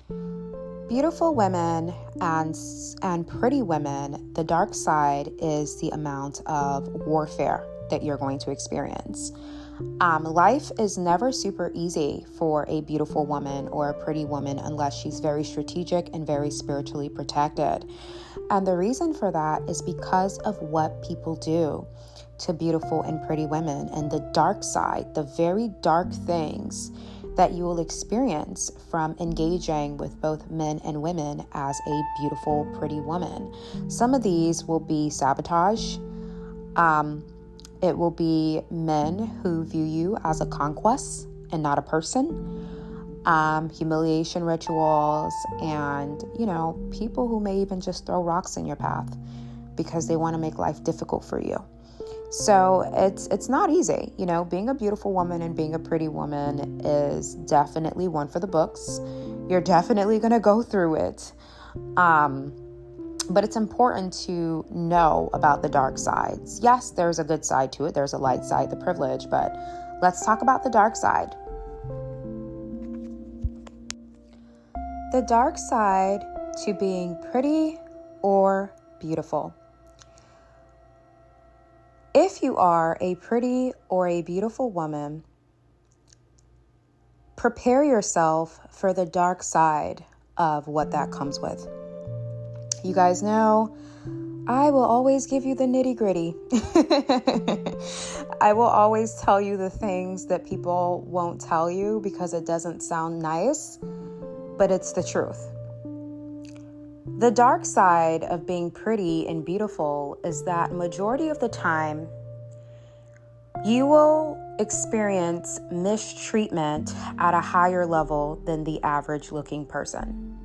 Beautiful women and pretty women, the dark side is the amount of warfare that you're going to experience. Life is never super easy for a beautiful woman or a pretty woman unless she's very strategic and very spiritually protected. And the reason for that is because of what people do to beautiful and pretty women, and the dark side, the very dark things that you will experience from engaging with both men and women as a beautiful, pretty woman. Some of these will be sabotage. It will be men who view you as a conquest and not a person. Humiliation rituals, and, people who may even just throw rocks in your path because they want to make life difficult for you. So it's not easy. Being a beautiful woman and being a pretty woman is definitely one for the books. You're definitely going to go through it. But it's important to know about the dark sides. Yes, there's a good side to it. There's a light side, the privilege, but let's talk about the dark side. The dark side to being pretty or beautiful. If you are a pretty or a beautiful woman, prepare yourself for the dark side of what that comes with. You guys know, I will always give you the nitty-gritty. I will always tell you the things that people won't tell you because it doesn't sound nice, but it's the truth. The dark side of being pretty and beautiful is that majority of the time, you will experience mistreatment at a higher level than the average looking person.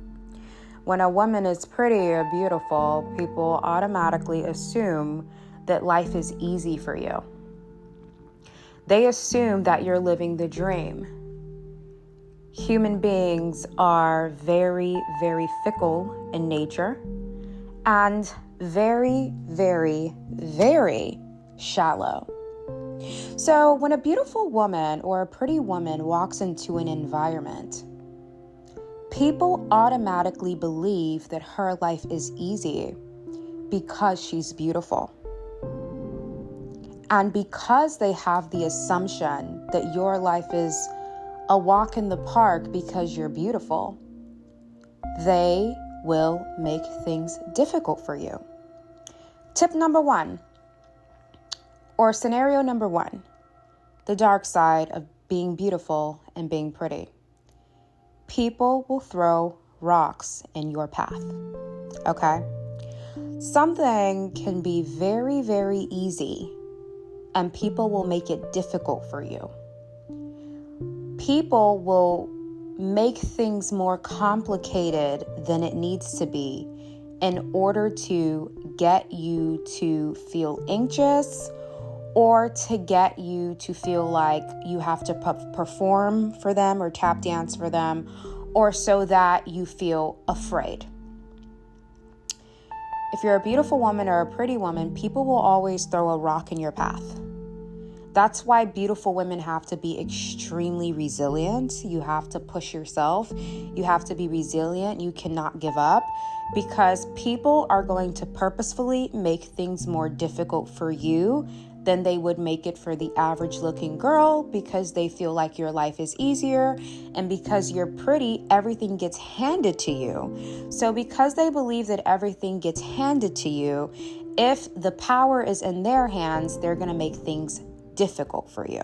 When a woman is pretty or beautiful, people automatically assume that life is easy for you. They assume that you're living the dream. Human beings are very, very fickle in nature and very, very, very shallow. So when a beautiful woman or a pretty woman walks into an environment, people automatically believe that her life is easy because she's beautiful. And because they have the assumption that your life is a walk in the park because you're beautiful, they will make things difficult for you. Tip number 1, or scenario number 1, the dark side of being beautiful and being pretty. People will throw rocks in your path, okay? Something can be very, very easy, and people will make it difficult for you. People will make things more complicated than it needs to be in order to get you to feel anxious or to get you to feel like you have to perform for them or tap dance for them, or so that you feel afraid. If you're a beautiful woman or a pretty woman, people will always throw a rock in your path. That's why beautiful women have to be extremely resilient. You have to push yourself. You have to be resilient. You cannot give up, because people are going to purposefully make things more difficult for you than they would make it for the average looking girl, because they feel like your life is easier, and because you're pretty, everything gets handed to you. So because they believe that everything gets handed to you, if the power is in their hands, they're going to make things difficult for you.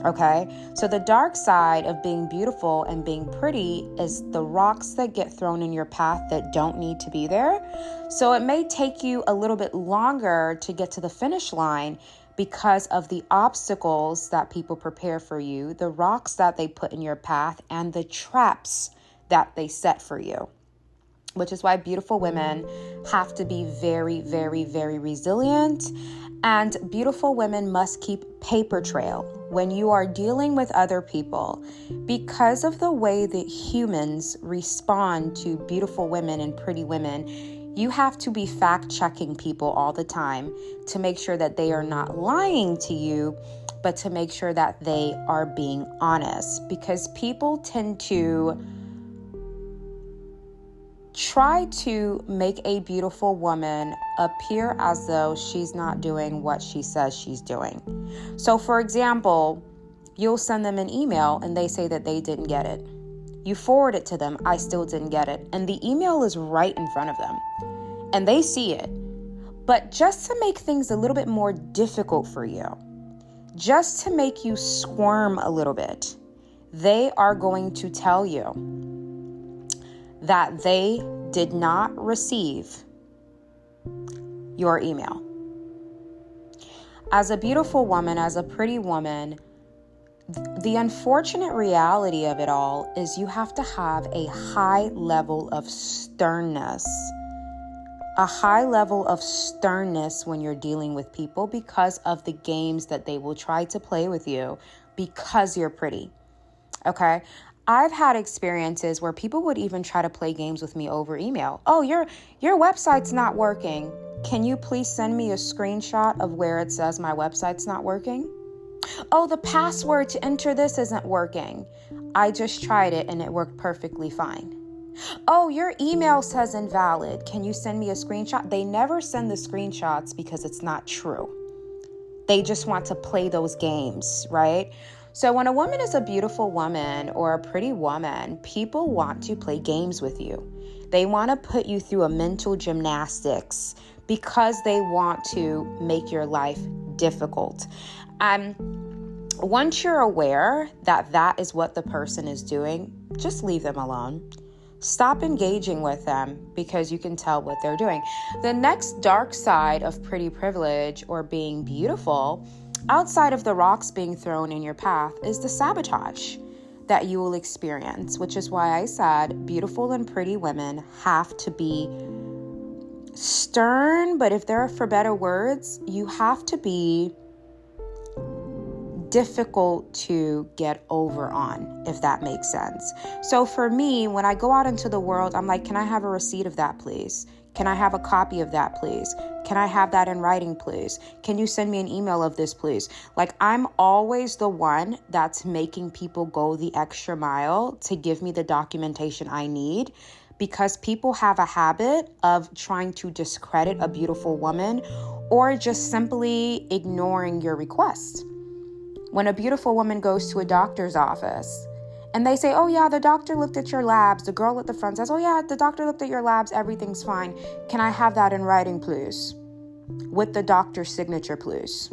Okay, so the dark side of being beautiful and being pretty is the rocks that get thrown in your path that don't need to be there. So it may take you a little bit longer to get to the finish line because of the obstacles that people prepare for you, the rocks that they put in your path, and the traps that they set for you. Which is why beautiful women have to be very, very, very resilient. And beautiful women must keep paper trail when you are dealing with other people, because of the way that humans respond to beautiful women and pretty women. You have to be fact-checking people all the time to make sure that they are not lying to you, but to make sure that they are being honest, because people tend to try to make a beautiful woman appear as though she's not doing what she says she's doing. So for example, you'll send them an email and they say that they didn't get it. You forward it to them, I still didn't get it. And the email is right in front of them and they see it. But just to make things a little bit more difficult for you, just to make you squirm a little bit, they are going to tell you that they did not receive your email. As a beautiful woman, as a pretty woman, the unfortunate reality of it all is you have to have a high level of sternness. A high level of sternness when you're dealing with people because of the games that they will try to play with you because you're pretty. Okay? I've had experiences where people would even try to play games with me over email. Oh, your website's not working. Can you please send me a screenshot of where it says my website's not working? Oh, the password to enter this isn't working. I just tried it and it worked perfectly fine. Oh, your email says invalid. Can you send me a screenshot? They never send the screenshots because it's not true. They just want to play those games, right? So when a woman is a beautiful woman or a pretty woman, people want to play games with you. They want to put you through a mental gymnastics because they want to make your life difficult. Once you're aware that that is what the person is doing, just leave them alone. Stop engaging with them because you can tell what they're doing. The next dark side of pretty privilege or being beautiful, outside of the rocks being thrown in your path, is the sabotage that you will experience, which is why I said beautiful and pretty women have to be stern, but if there are for better words, you have to be difficult to get over on, if that makes sense. So for me, when I go out into the world, I'm like, can I have a receipt of that, please? Can I have a copy of that, please? Can I have that in writing, please? Can you send me an email of this, please? Like, I'm always the one that's making people go the extra mile to give me the documentation I need, because people have a habit of trying to discredit a beautiful woman or just simply ignoring your request. When a beautiful woman goes to a doctor's office and they say, oh yeah, the doctor looked at your labs, the girl at the front says, oh yeah, the doctor looked at your labs, everything's fine. Can I have that in writing, please? With the doctor's signature, please.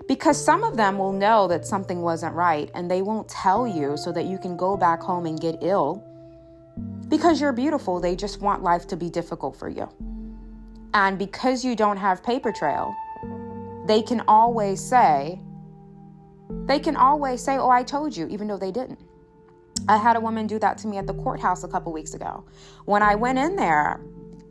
Because some of them will know that something wasn't right and they won't tell you so that you can go back home and get ill. Because you're beautiful, they just want life to be difficult for you. And because you don't have paper trail, they can always say, oh, I told you, even though they didn't. I had a woman do that to me at the courthouse a couple weeks ago. When I went in there,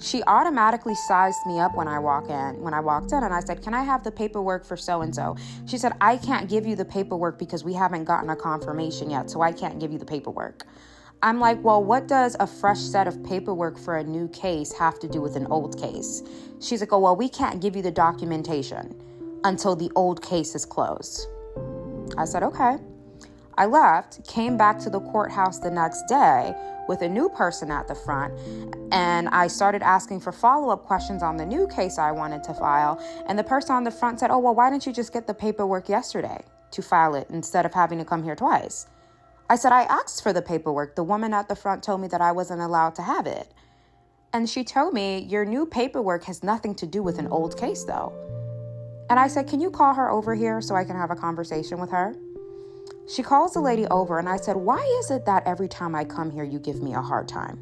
she automatically sized me up when I walked in, and I said, can I have the paperwork for so-and-so? She said, I can't give you the paperwork because we haven't gotten a confirmation yet, so I can't give you the paperwork. I'm like, well, what does a fresh set of paperwork for a new case have to do with an old case? She's like, oh, well, we can't give you the documentation until the old case is closed. I said, okay. I left, came back to the courthouse the next day with a new person at the front, and I started asking for follow-up questions on the new case I wanted to file, and the person on the front said, oh, well, why didn't you just get the paperwork yesterday to file it instead of having to come here twice? I said, I asked for the paperwork. The woman at the front told me that I wasn't allowed to have it. And she told me, your new paperwork has nothing to do with an old case, though. And I said, can you call her over here so I can have a conversation with her? She calls the lady over, and I said, why is it that every time I come here, you give me a hard time?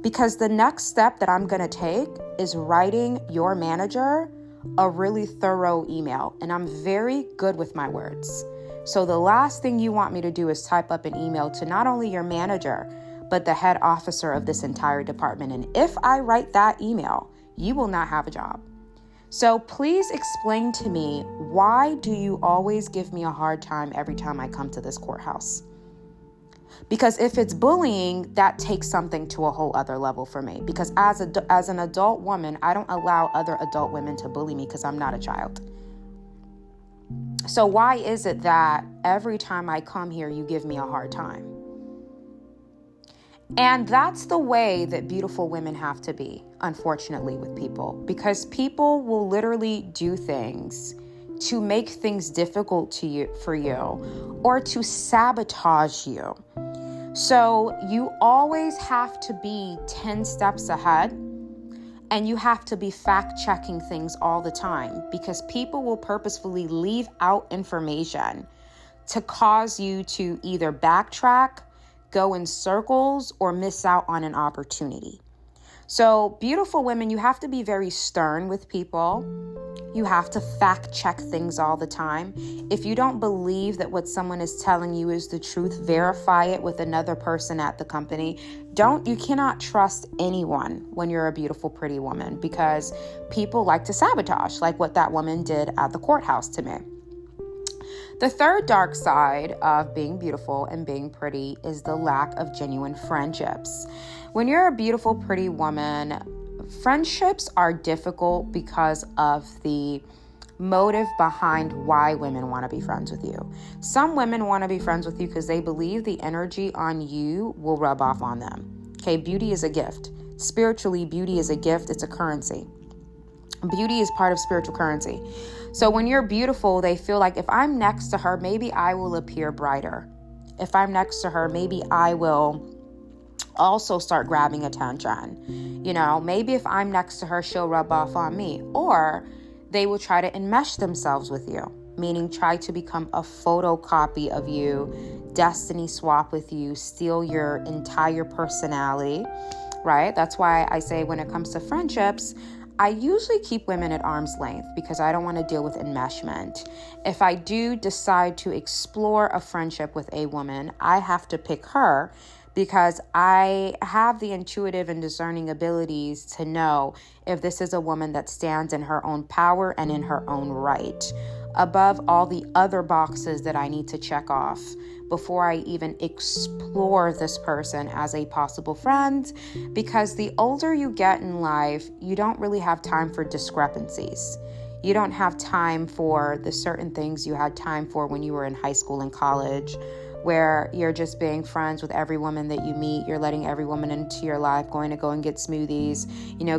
Because the next step that I'm going to take is writing your manager a really thorough email, and I'm very good with my words. So the last thing you want me to do is type up an email to not only your manager, but the head officer of this entire department. And if I write that email, you will not have a job. So please explain to me, why do you always give me a hard time every time I come to this courthouse? Because if it's bullying, that takes something to a whole other level for me. Because as an adult woman, I don't allow other adult women to bully me because I'm not a child. So why is it that every time I come here, you give me a hard time? And that's the way that beautiful women have to be, unfortunately, with people, because people will literally do things to make things difficult for you or to sabotage you. So you always have to be 10 steps ahead, and you have to be fact-checking things all the time, because people will purposefully leave out information to cause you to either backtrack, go in circles, or miss out on an opportunity. So beautiful women, you have to be very stern with people. You have to fact check things all the time. If you don't believe that what someone is telling you is the truth, verify it with another person at the company. You cannot trust anyone when you're a beautiful, pretty woman, because people like to sabotage, like what that woman did at the courthouse to me. The third dark side of being beautiful and being pretty is the lack of genuine friendships. When you're a beautiful, pretty woman, friendships are difficult because of the motive behind why women want to be friends with you. Some women want to be friends with you because they believe the energy on you will rub off on them. Okay, beauty is a gift. Spiritually, beauty is a gift. It's a currency. Beauty is part of spiritual currency. So when you're beautiful, they feel like if I'm next to her, maybe I will appear brighter. If I'm next to her, maybe I will also start grabbing attention. Maybe if I'm next to her, she'll rub off on me. Or they will try to enmesh themselves with you, meaning try to become a photocopy of you, destiny swap with you, steal your entire personality, right? That's why I say when it comes to friendships, I usually keep women at arm's length because I don't want to deal with enmeshment. If I do decide to explore a friendship with a woman, I have to pick her because I have the intuitive and discerning abilities to know if this is a woman that stands in her own power and in her own right, above all the other boxes that I need to check off before I even explore this person as a possible friend. Because the older you get in life, you don't really have time for discrepancies. You don't have time for the certain things you had time for when you were in high school and college, where you're just being friends with every woman that you meet. You're letting every woman into your life, going to go and get smoothies,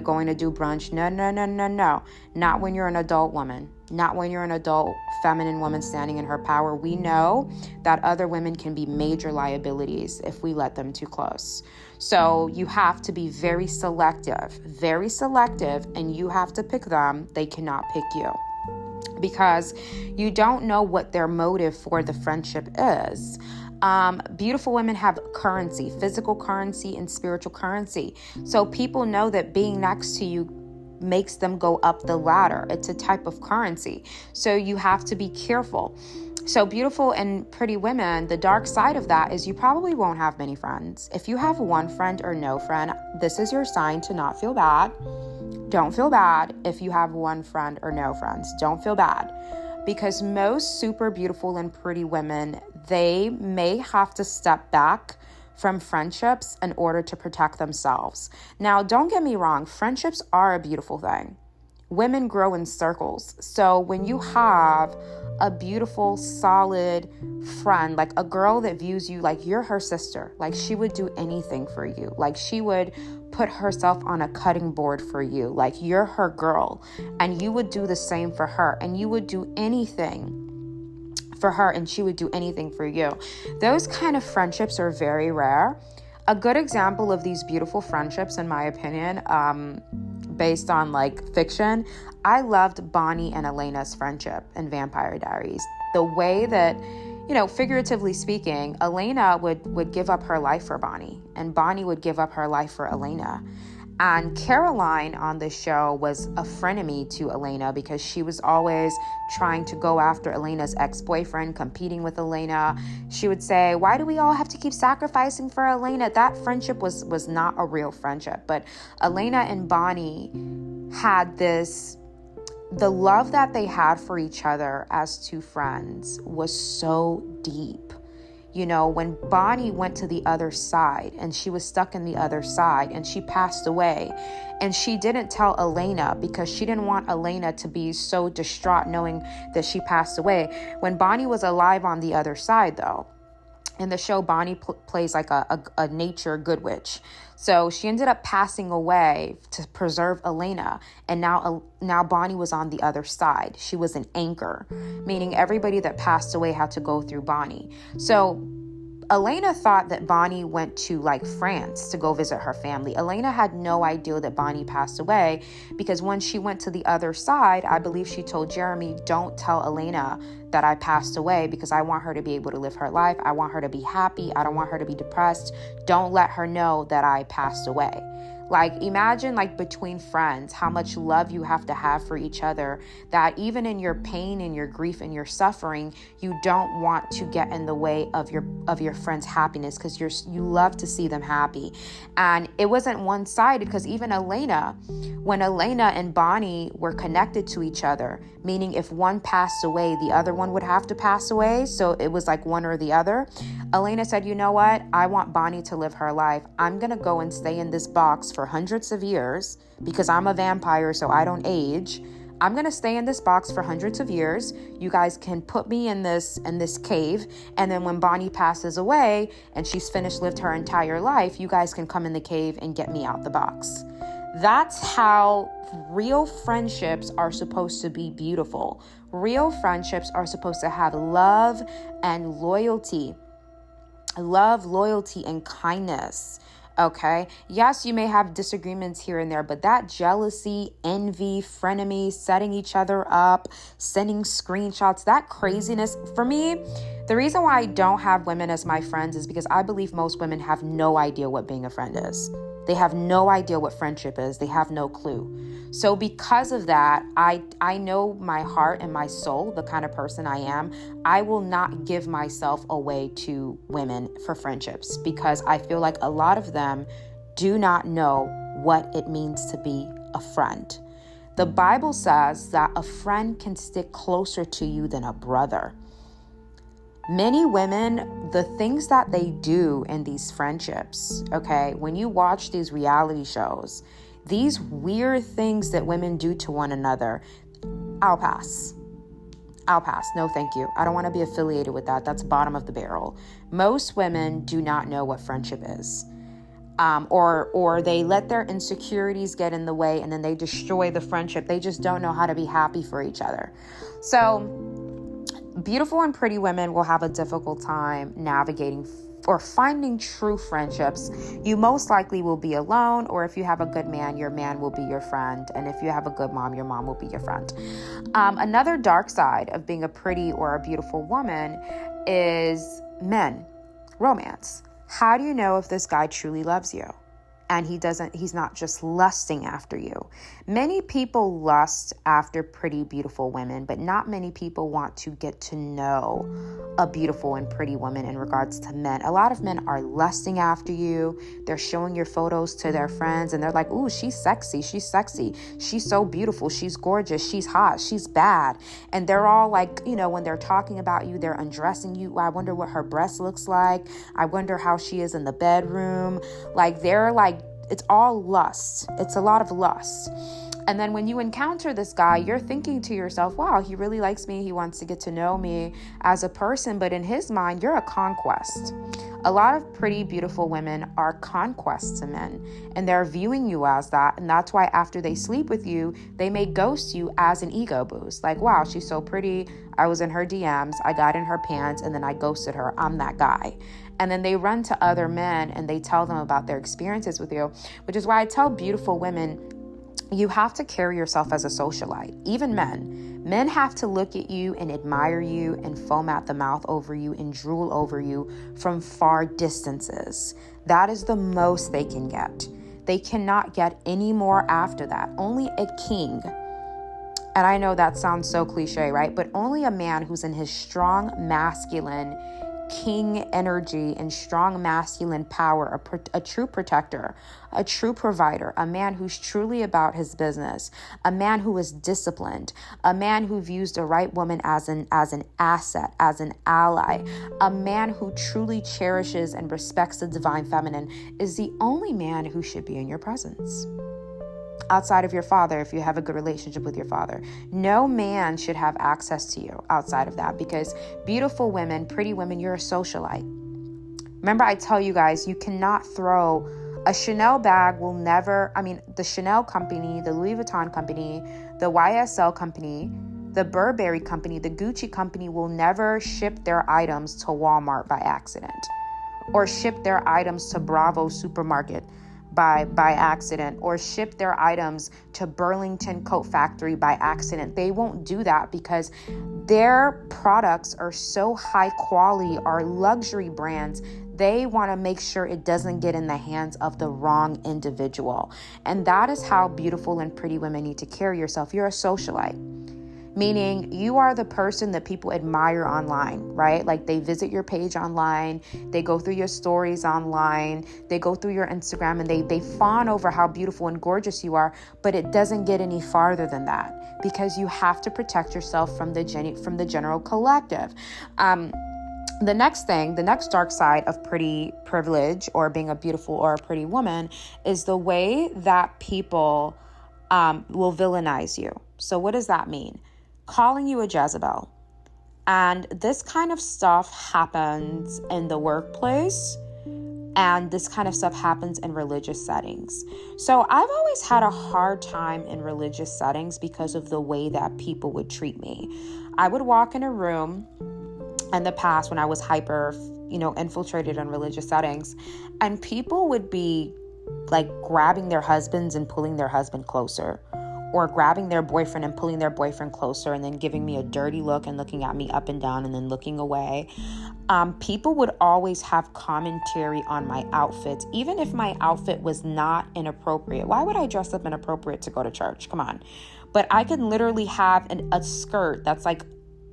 going to do brunch. No. Not when you're an adult woman. Not when you're an adult feminine woman standing in her power. We know that other women can be major liabilities if we let them too close. So you have to be very selective, and you have to pick them. They cannot pick you, because you don't know what their motive for the friendship is. Beautiful women have currency, physical currency and spiritual currency. So people know that being next to you makes them go up the ladder. It's a type of currency. So you have to be careful. So beautiful and pretty women, the dark side of that is you probably won't have many friends. If you have one friend or no friend, this is your sign to not feel bad. Don't feel bad if you have one friend or no friends. Don't feel bad, because most super beautiful and pretty women, they may have to step back from friendships in order to protect themselves. Now, don't get me wrong, friendships are a beautiful thing. Women grow in circles. So when you have a beautiful, solid friend, like a girl that views you like you're her sister, like she would do anything for you, like she would put herself on a cutting board for you, like you're her girl, and you would do the same for her, and you would do anything for her and she would do anything for you. Those kind of friendships are very rare. A good example of these beautiful friendships, in my opinion, based on like fiction, I loved Bonnie and Elena's friendship in Vampire Diaries. The way that, figuratively speaking, Elena would give up her life for Bonnie, and Bonnie would give up her life for Elena. And Caroline on the show was a frenemy to Elena because she was always trying to go after Elena's ex-boyfriend, competing with Elena. She would say, why do we all have to keep sacrificing for Elena? That friendship was not a real friendship. But Elena and Bonnie had the love that they had for each other as two friends was so deep. When Bonnie went to the other side and she was stuck in the other side and she passed away, and she didn't tell Elena because she didn't want Elena to be so distraught knowing that she passed away. When Bonnie was alive on the other side, though, In the show, Bonnie plays like a nature good witch. So she ended up passing away to preserve Elena. And now Bonnie was on the other side. She was an anchor, meaning everybody that passed away had to go through Bonnie. So Elena thought that Bonnie went to like France to go visit her family. Elena had no idea that Bonnie passed away, because when she went to the other side, I believe she told Jeremy, don't tell Elena that I passed away, because I want her to be able to live her life. I want her to be happy. I don't want her to be depressed. Don't let her know that I passed away. Like, imagine like between friends, how much love you have to have for each other, that even in your pain and your grief and your suffering, you don't want to get in the way of your friend's happiness, because you love to see them happy. And it wasn't one-sided, because even when Elena and Bonnie were connected to each other, meaning if one passed away, the other one would have to pass away. So it was like one or the other. Elena said, you know what? I want Bonnie to live her life. I'm going to go and stay in this box for hundreds of years, because I'm a vampire, so I don't age. I'm going to stay in this box for hundreds of years. You guys can put me in this cave. And then when Bonnie passes away and she's lived her entire life, you guys can come in the cave and get me out the box. That's how real friendships are supposed to be beautiful. Real friendships are supposed to have love and loyalty. Love, loyalty, and kindness. Okay. Yes, you may have disagreements here and there, but that jealousy, envy, frenemies, setting each other up, sending screenshots, that craziness, for me, the reason why I don't have women as my friends is because I believe most women have no idea what being a friend is. They have no idea what friendship is. They have no clue. So because of that, I know my heart and my soul, the kind of person I am. I will not give myself away to women for friendships, because I feel like a lot of them do not know what it means to be a friend. The Bible says that a friend can stick closer to you than a brother. Many women, the things that they do in these friendships, okay, when you watch these reality shows, these weird things that women do to one another, I'll pass. No, thank you. I don't want to be affiliated with that. That's bottom of the barrel. Most women do not know what friendship is. Or they let their insecurities get in the way, and then they destroy the friendship. They just don't know how to be happy for each other. So beautiful and pretty women will have a difficult time navigating or finding true friendships. You most likely will be alone, or if you have a good man, your man will be your friend. And if you have a good mom, your mom will be your friend. Another dark side of being a pretty or a beautiful woman is men, romance. How do you know if this guy truly loves you? And he's not just lusting after you. Many people lust after pretty, beautiful women, but not many people want to get to know a beautiful and pretty woman in regards to men. A lot of men are lusting after you. They're showing your photos to their friends, and they're like, ooh, she's sexy. She's so beautiful. She's gorgeous. She's hot. She's bad. And they're all like, when they're talking about you, they're undressing you. I wonder what her breast looks like. I wonder how she is in the bedroom. Like, they're like, it's all lust. It's a lot of lust. And then when you encounter this guy, you're thinking to yourself, wow, he really likes me. He wants to get to know me as a person. But in his mind, you're a conquest. A lot of pretty, beautiful women are conquests to men, and they're viewing you as that. And that's why after they sleep with you, they may ghost you as an ego boost. Like, wow, she's so pretty. I was in her DMs. I got in her pants, and then I ghosted her. I'm that guy. And then they run to other men and they tell them about their experiences with you, which is why I tell beautiful women, you have to carry yourself as a socialite. Even men have to look at you and admire you and foam at the mouth over you and drool over you from far distances. That is the most they can get. They cannot get any more after that. Only a king, and I know that sounds so cliche, right? But only a man who's in his strong masculine king energy and strong masculine power, a true protector, a true provider, a man who's truly about his business, a man who is disciplined, a man who views the right woman as an asset, as an ally, a man who truly cherishes and respects the divine feminine is the only man who should be in your presence. Outside of your father, if you have a good relationship with your father. No man should have access to you outside of that, because beautiful women, pretty women, you're a socialite. Remember, I tell you guys, you cannot throw a Chanel bag the Chanel company, the Louis Vuitton company, the YSL company, the Burberry company, the Gucci company will never ship their items to Walmart by accident, or ship their items to Bravo Supermarket by accident, or ship their items to Burlington Coat Factory by accident. They won't do that because their products are so high quality, are luxury brands. They want to make sure it doesn't get in the hands of the wrong individual. And that is how beautiful and pretty women need to carry yourself. You're a socialite, meaning you are the person that people admire online, right? Like they visit your page online, they go through your stories online, they go through your Instagram, and they fawn over how beautiful and gorgeous you are, but it doesn't get any farther than that because you have to protect yourself from the general collective. The next dark side of pretty privilege or being a beautiful or a pretty woman is the way that people will villainize you. So what does that mean? Calling you a Jezebel. And this kind of stuff happens in the workplace, and this kind of stuff happens in religious settings. So I've always had a hard time in religious settings because of the way that people would treat me. I would walk in a room in the past when I was hyper, infiltrated in religious settings, and people would be like grabbing their husbands and pulling their husband closer, or grabbing their boyfriend and pulling their boyfriend closer, and then giving me a dirty look and looking at me up and down and then looking away. People would always have commentary on my outfits, even if my outfit was not inappropriate. Why would I dress up inappropriate to go to church? Come on. But I could literally have a skirt that's like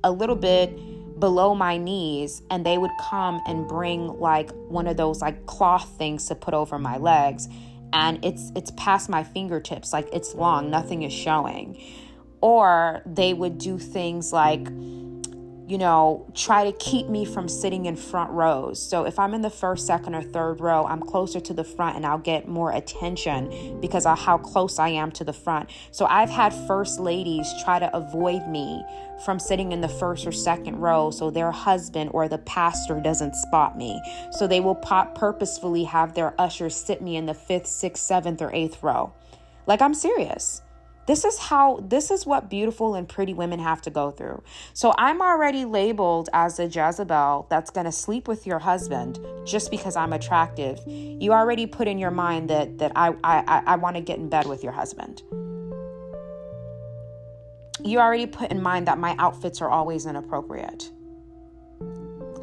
a little bit below my knees, and they would come and bring like one of those like cloth things to put over my legs, and it's past my fingertips, like it's long, nothing is showing. Or they would do things like, try to keep me from sitting in front rows. So if I'm in the first, second, or third row, I'm closer to the front and I'll get more attention because of how close I am to the front. So I've had first ladies try to avoid me from sitting in the first or second row so their husband or the pastor doesn't spot me. So they will purposefully have their ushers sit me in the 5th, 6th, 7th, or 8th row. Like, I'm serious. This is what beautiful and pretty women have to go through. So I'm already labeled as a Jezebel that's going to sleep with your husband just because I'm attractive. You already put in your mind that I want to get in bed with your husband. You already put in mind that my outfits are always inappropriate.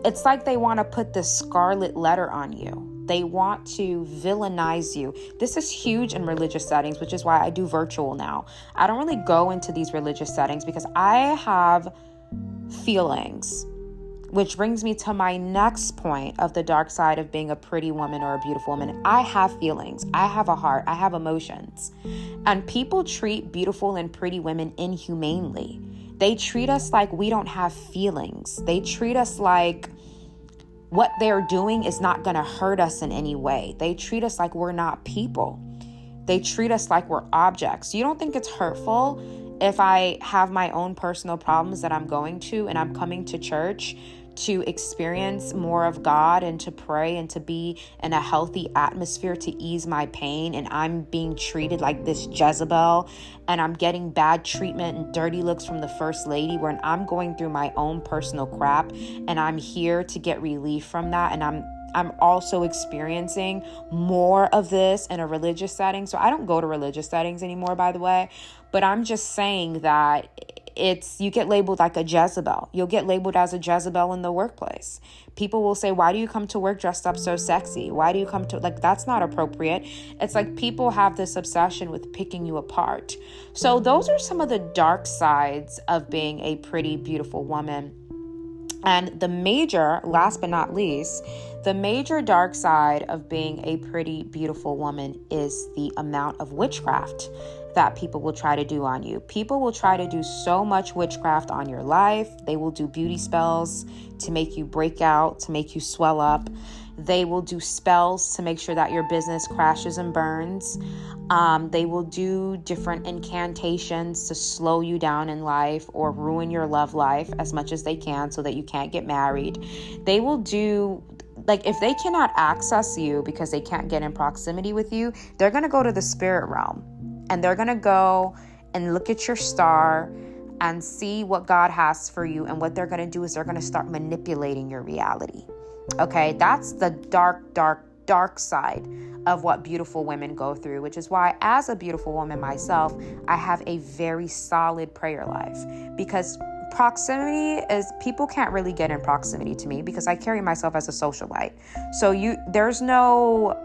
It's like they want to put this scarlet letter on you. They want to villainize you. This is huge in religious settings, which is why I do virtual now. I don't really go into these religious settings because I have feelings, which brings me to my next point of the dark side of being a pretty woman or a beautiful woman. I have feelings. I have a heart. I have emotions. And people treat beautiful and pretty women inhumanely. They treat us like we don't have feelings. They treat us like what they're doing is not going to hurt us in any way. They treat us like we're not people. They treat us like we're objects. You don't think it's hurtful if I have my own personal problems that I'm going to, and I'm coming to church to experience more of God and to pray and to be in a healthy atmosphere to ease my pain, and I'm being treated like this Jezebel, and I'm getting bad treatment and dirty looks from the first lady when I'm going through my own personal crap, and I'm here to get relief from that, and I'm also experiencing more of this in a religious setting. So I don't go to religious settings anymore, by the way, but I'm just saying that you get labeled like a Jezebel. You'll get labeled as a Jezebel in the workplace. People will say, why do you come to work dressed up so sexy? Why do you come to, like, that's not appropriate. It's like people have this obsession with picking you apart. So those are some of the dark sides of being a pretty, beautiful woman. And the major, last but not least, the major dark side of being a pretty, beautiful woman is the amount of witchcraft that people will try to do on you. People will try to do so much witchcraft on your life. They will do beauty spells to make you break out, to make you swell up. They will do spells to make sure that your business crashes and burns. They will do different incantations to slow you down in life or ruin your love life as much as they can so that you can't get married. They will do like if they cannot access you because they can't get in proximity with you, they're going to go to the spirit realm, and they're going to go and look at your star and see what God has for you. And what they're going to do is they're going to start manipulating your reality. Okay, that's the dark side of what beautiful women go through, which is why, as a beautiful woman myself, I have a very solid prayer life, because proximity is, people can't really get in proximity to me because I carry myself as a socialite. So there's no,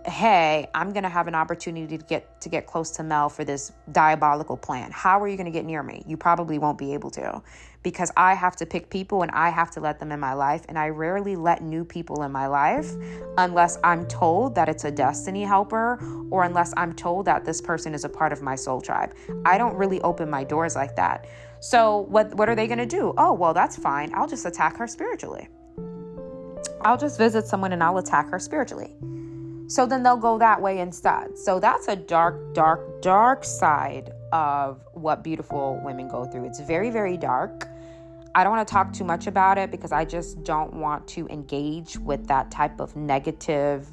hey, I'm going to have an opportunity to get close to Mel for this diabolical plan. How are you going to get near me? You probably won't be able to, because I have to pick people and I have to let them in my life. And I rarely let new people in my life unless I'm told that it's a destiny helper, or unless I'm told that this person is a part of my soul tribe. I don't really open my doors like that. So what are they going to do? Oh, well, that's fine. I'll just attack her spiritually. I'll just visit someone and I'll attack her spiritually. So then they'll go that way instead. So that's a dark side of what beautiful women go through. It's very, very dark. I don't want to talk too much about it because I just don't want to engage with that type of negative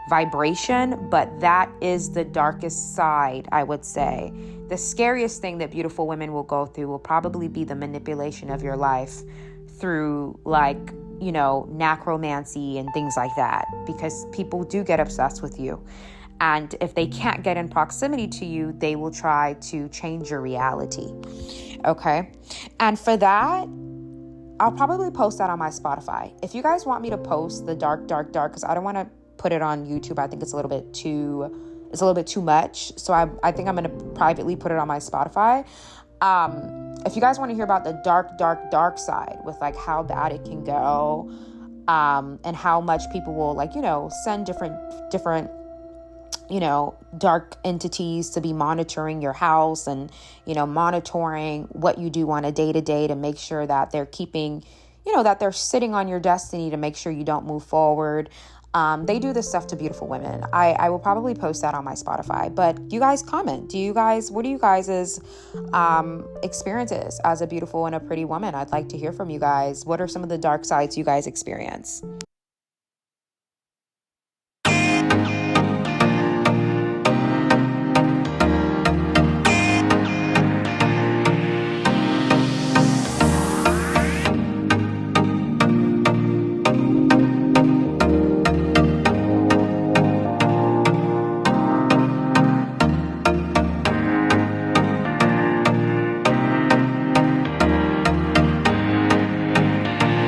vibration, but that is the darkest side, I would say. The scariest thing that beautiful women will go through will probably be the manipulation of your life through necromancy and things like that, because people do get obsessed with you. And if they can't get in proximity to you, they will try to change your reality. Okay. And for that, I'll probably post that on my Spotify. If you guys want me to post the dark, because I don't want to put it on YouTube. I think it's a little bit too much. So I think I'm going to privately put it on my Spotify. If you guys want to hear about the dark side with like how bad it can go, and how much people will send different, dark entities to be monitoring your house and, monitoring what you do on a day-to-day to make sure that they're keeping, that they're sitting on your destiny to make sure you don't move forward. They do this stuff to beautiful women. I will probably post that on my Spotify, but you guys comment. What are you guys' experiences as a beautiful and a pretty woman? I'd like to hear from you guys. What are some of the dark sides you guys experience?